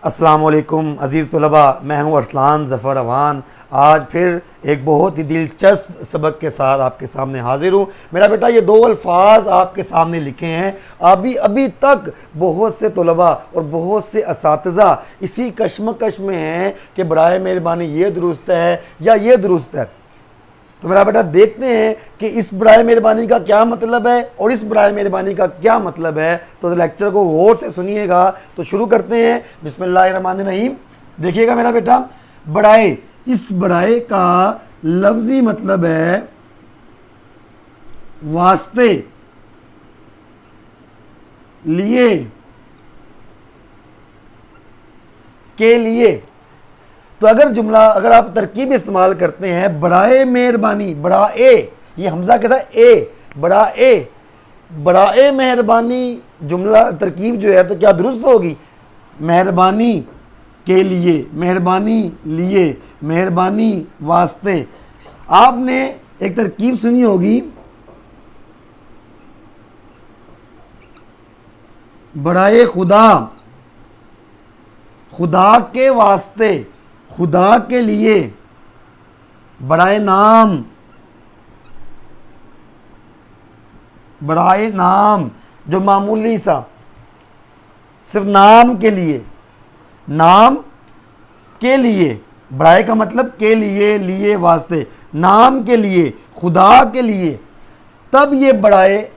अस्सलाम वालेकुम अज़ीज़ तलबा, मैं हूं अरसलान ज़फ़र अवान। आज फिर एक बहुत ही दिलचस्प सबक के साथ आपके सामने हाजिर हूँ। मेरा बेटा ये दो अल्फाज आपके सामने लिखे हैं। अभी तक बहुत से तलबा और बहुत से असातिज़ा इसी कश्मकश में हैं कि बराए मेहरबानी ये दुरुस्त है या ये दुरुस्त है। तो मेरा बेटा देखते हैं कि इस बराए मेहरबानी का क्या मतलब है और इस बराए मेहरबानी का क्या मतलब है। तो लेक्चर को गौर से सुनिएगा। तो शुरू करते हैं। बिस्मिल्लाहिर्रहमानिर्रहीम। देखिएगा मेरा बेटा, बराए, इस बराए का लफ्जी मतलब है वास्ते, लिए, के लिए। तो अगर आप तरकीब इस्तेमाल करते हैं, बराए मेहरबानी, बराए, ये हमजा के साथ ए, बराए, बराए मेहरबानी जुमला तरकीब जो है तो क्या दुरुस्त होगी? मेहरबानी के लिए, मेहरबानी लिए, मेहरबानी वास्ते। आपने एक तरकीब सुनी होगी, बराए खुदा, खुदा के वास्ते, खुदा के लिए, बराए नाम, बराए नाम जो मामूली सा सिर्फ नाम के लिए, नाम के लिए, बराए का मतलब के लिए, लिए, वास्ते, नाम के लिए, खुदा के लिए, तब ये बराए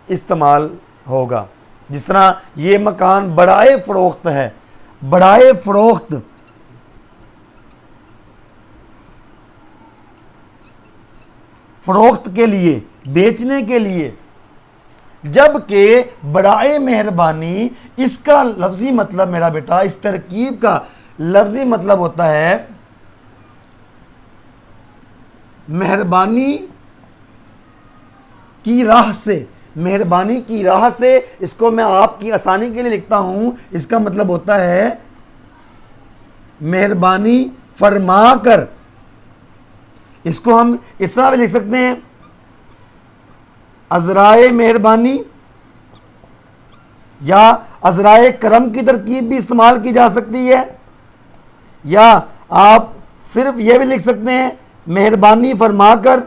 इस्तेमाल होगा। जिस तरह ये मकान बराए फरोख्त है, बराए फरोख्त, फरोख्त के लिए, बेचने के लिए। जबकि बराए मेहरबानी, इसका लफ्जी मतलब मेरा बेटा, इस तरकीब का लफ्जी मतलब होता है मेहरबानी की राह से, मेहरबानी की राह से। इसको मैं आपकी आसानी के लिए लिखता हूं। इसका मतलब होता है मेहरबानी फरमा कर। इसको हम इस तरह भी लिख सकते हैं, अज़राए मेहरबानी, या अज़राए करम की तरकीब भी इस्तेमाल की जा सकती है, या आप सिर्फ यह भी लिख सकते हैं मेहरबानी फरमाकर।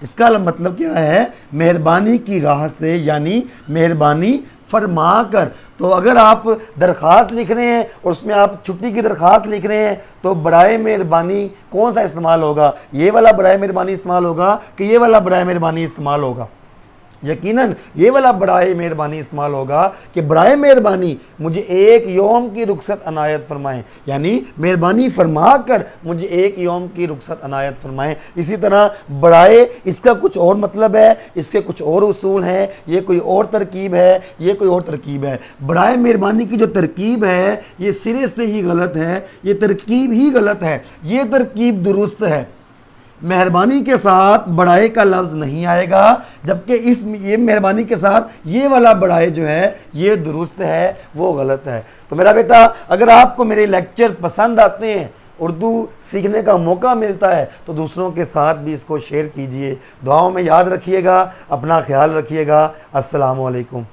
इसका मतलब क्या है? मेहरबानी की राह से, यानी मेहरबानी फरमा कर। तो अगर आप दरख्वास्त लिख रहे हैं और उसमें आप छुट्टी की दरख्वास्त लिख रहे हैं, तो बराए मेहरबानी कौन सा इस्तेमाल होगा? ये वाला बराए मेहरबानी इस्तेमाल होगा कि ये वाला बराए मेहरबानी इस्तेमाल होगा? यकीनन ये वाला बराए मेहरबानी इस्तेमाल होगा कि बराए मेहरबानी मुझे एक यौम की रुखसत अनायत फरमाएं, यानी मेहरबानी फरमा कर मुझे एक यौम की रुखसत अनायत फरमाएं। इसी तरह बराए, इसका कुछ और मतलब है, इसके कुछ और उसूल हैं, ये कोई और तरकीब है, ये कोई और तरकीब है। बराए मेहरबानी की जो तरकीब है ये सिरे से ही गलत है, ये तरकीब ही गलत है। ये तरकीब दुरुस्त है, मेहरबानी के साथ बड़ाई का लफ्ज़ नहीं आएगा, जबकि ये मेहरबानी के साथ ये वाला बड़ाई जो है ये दुरुस्त है, वो गलत है। तो मेरा बेटा, अगर आपको मेरे लेक्चर पसंद आते हैं, उर्दू सीखने का मौका मिलता है, तो दूसरों के साथ भी इसको शेयर कीजिए। दुआओं में याद रखिएगा, अपना ख्याल रखिएगा। अस्सलामु अलैकुम।